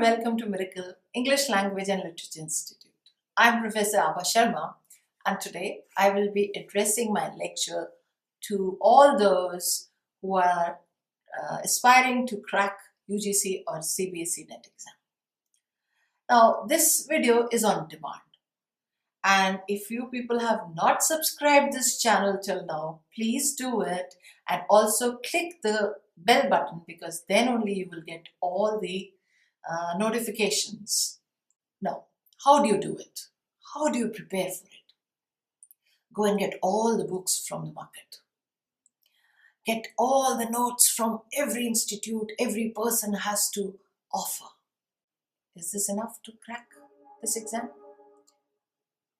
welcome to Miracle English Language and Literature Institute. I'm Prof.Abha Sharma, and today I will be addressing my lecture to all those who are aspiring to crack UGC or CBSE NET exam. Now, this video is on demand, and if you people have not subscribed this channel till now, please do it, and also click the bell button, because then only you will get all the notifications. Now, how do you do it? How do you prepare for it? Go and get all the books from the market. Get all the notes from every institute, every person has to offer. Is this enough to crack this exam?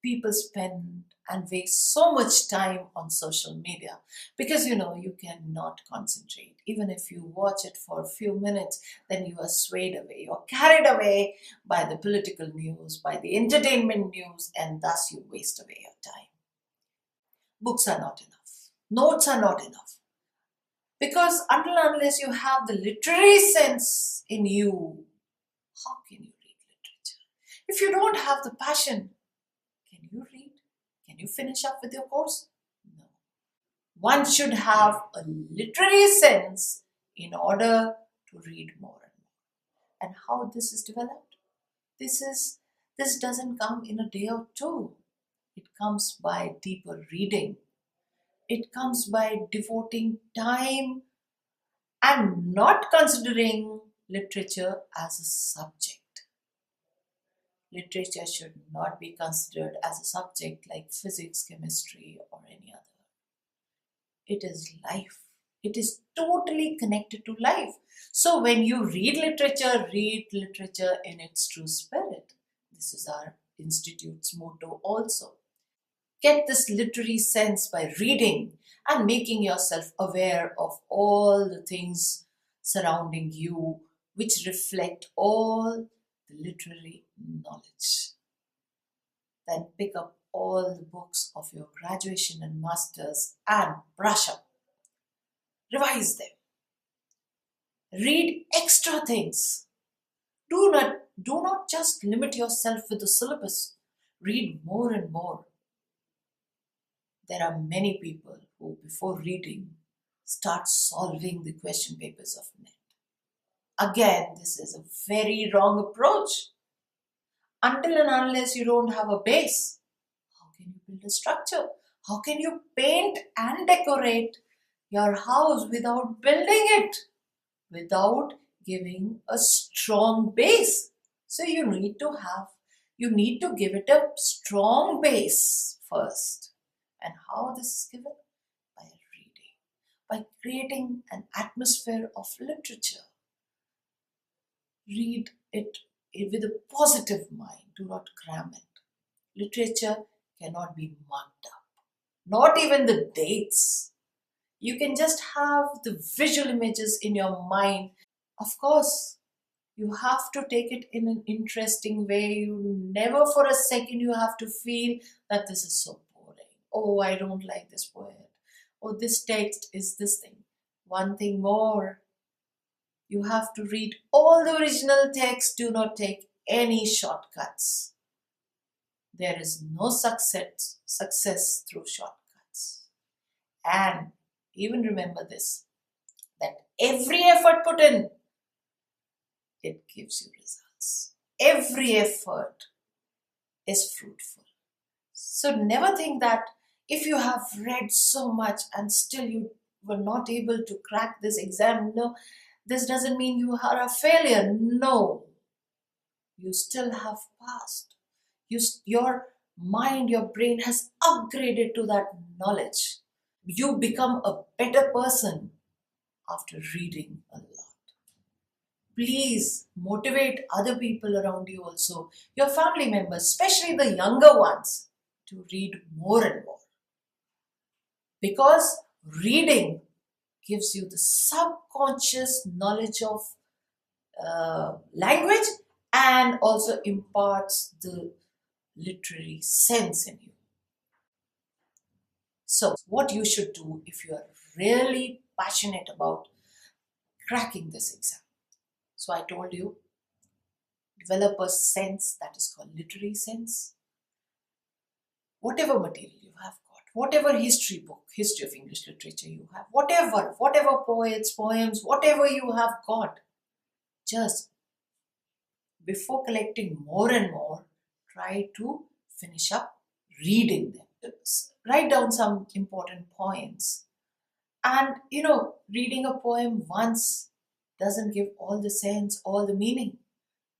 People spend and waste so much time on social media because you cannot concentrate. Even if you watch it for a few minutes, then you are swayed away. You're carried away by the political news, by the entertainment news, and thus you waste away your time. Books are not enough. Notes are not enough. Because unless you have the literary sense in you, how can you read literature? If you don't have the passion, can you read? Can you finish up with your course? No. One should have a literary sense in order to read more and more. And how this is developed? This doesn't come in a day or two. It comes by deeper reading. It comes by devoting time and not considering literature as a subject. Literature should not be considered as a subject like physics, chemistry, or any other. It is life. It is totally connected to life. So when you read literature in its true spirit. This is our institute's motto also. Get this literary sense by reading and making yourself aware of all the things surrounding you which reflect all the literary knowledge. Then pick up all the books of your graduation and masters and brush up. Revise them. Read extra things. Do not just limit yourself with the syllabus. Read more and more. There are many people who, before reading, start solving the question papers of NET. Again, this is a very wrong approach. Until and unless you don't have a base, how can you build a structure? How can you paint and decorate your house without building it? Without giving a strong base. So you need to give it a strong base first. And how this is given? By reading, by creating an atmosphere of literature. Read it with a positive mind, do not cram it. Literature cannot be marked up, not even the dates. You can just have the visual images in your mind. Of course, you have to take it in an interesting way. You never for a second you have to feel that this is so boring. Oh, I don't like this poet. Oh, this text is this thing. One thing more. You have to read all the original text. Do not take any shortcuts. There is no success through shortcuts. And even remember this, that every effort put in, it gives you results. Every effort is fruitful. So never think that if you have read so much and still you were not able to crack this exam, no, this doesn't mean you are a failure. No, you still have passed. Your mind, your brain has upgraded to that knowledge. You become a better person after reading a lot. Please motivate other people around you also, your family members, especially the younger ones, to read more and more. Because reading gives you the subconscious knowledge of language and also imparts the literary sense in you. So what you should do if you are really passionate about cracking this exam. So I told you, develop a sense that is called literary sense. Whatever material you have got, whatever history book, history of English literature you have, whatever poets, poems, whatever you have got, just before collecting more and more, try to finish up reading them. Write down some important points. And reading a poem once doesn't give all the sense, all the meaning.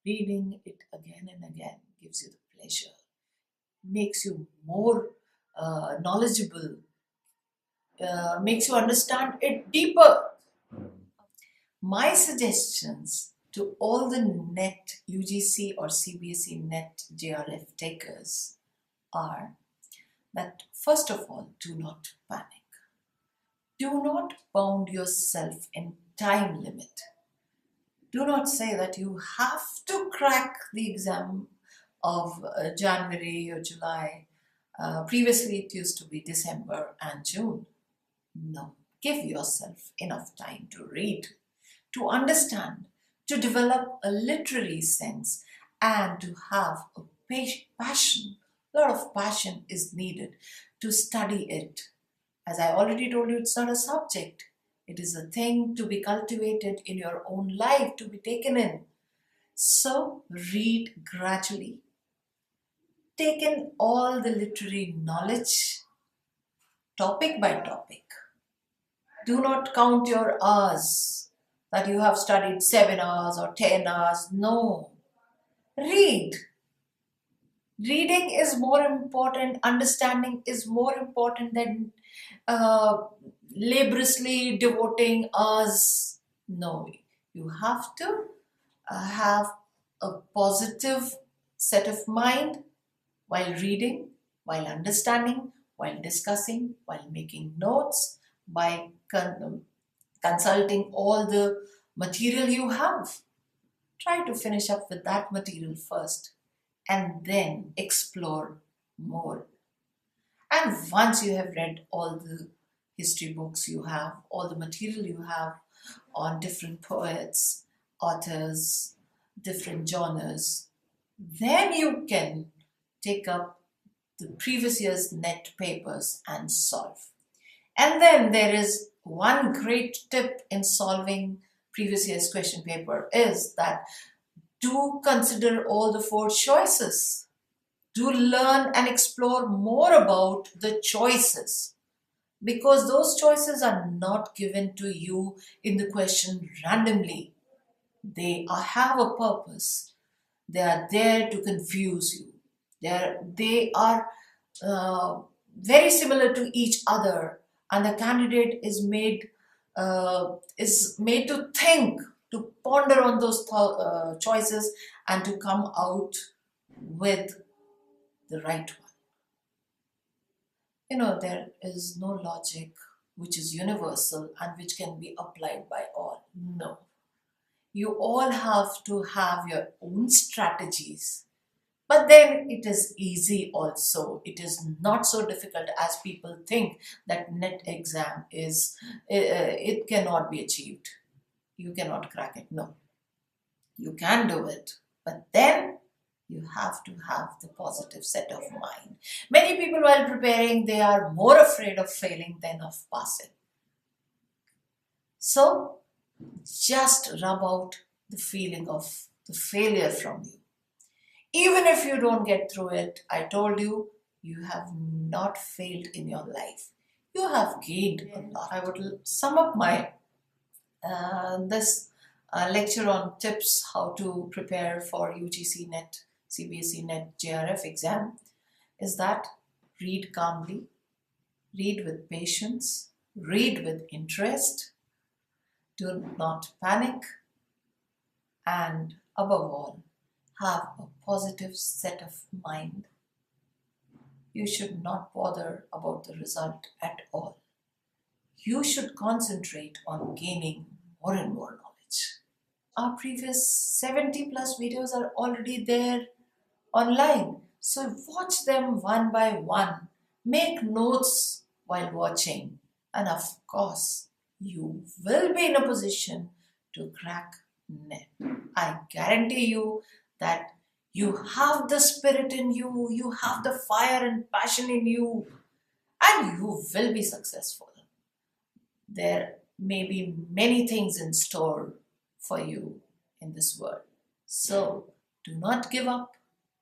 Reading it again and again gives you the pleasure, makes you more knowledgeable, makes you understand it deeper. My suggestions to all the NET, UGC or CBSE NET JRF takers are that first of all, do not panic. Do not bound yourself in time limit. Do not say that you have to crack the exam of January or July. Previously, it used to be December and June. No, give yourself enough time to read, to understand, to develop a literary sense, and to have a passion. A lot of passion is needed to study it. As I already told you, it's not a subject. It is a thing to be cultivated in your own life, to be taken in. So read gradually. Take in all the literary knowledge, topic by topic. Do not count your hours, that you have studied 7 hours or 10 hours. No. Read. Reading is more important. Understanding is more important than laboriously devoting hours. No. You have to have a positive set of mind while reading, while understanding, while discussing, while making notes, by consulting all the material you have. Try to finish up with that material first and then explore more. And once you have read all the history books you have, all the material you have on different poets, authors, different genres, then you can take up the previous year's NET papers and solve. And then there is one great tip in solving previous year's question paper is that do consider all the 4 choices. Do learn and explore more about the choices, because those choices are not given to you in the question randomly. They have a purpose. They are there to confuse you. They are very similar to each other, and the candidate is made to think, to ponder on those choices, and to come out with the right one. There is no logic which is universal and which can be applied by all. No. You all have to have your own strategies. But then it is easy also. It is not so difficult as people think that NET exam is, it cannot be achieved. You cannot crack it. No. You can do it. But then you have to have the positive set of mind. Many people while preparing, they are more afraid of failing than of passing. So just rub out the feeling of the failure from you. Even if you don't get through it, I told you, you have not failed in your life. You have gained a lot. I would sum up my this lecture on tips how to prepare for UGC-NET, CBSE NET, JRF exam is that read calmly, read with patience, read with interest, do not panic, and above all, have a positive set of mind. You should not bother about the result at all. You should concentrate on gaining more and more knowledge. Our previous 70 plus videos are already there online. So watch them one by one. Make notes while watching. And of course, you will be in a position to crack NET. I guarantee you that you have the spirit in you, you have the fire and passion in you, and you will be successful. There may be many things in store for you in this world. So do not give up.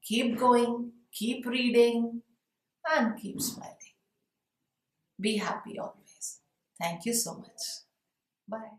Keep going, keep reading, and keep smiling. Be happy always. Thank you so much. Bye.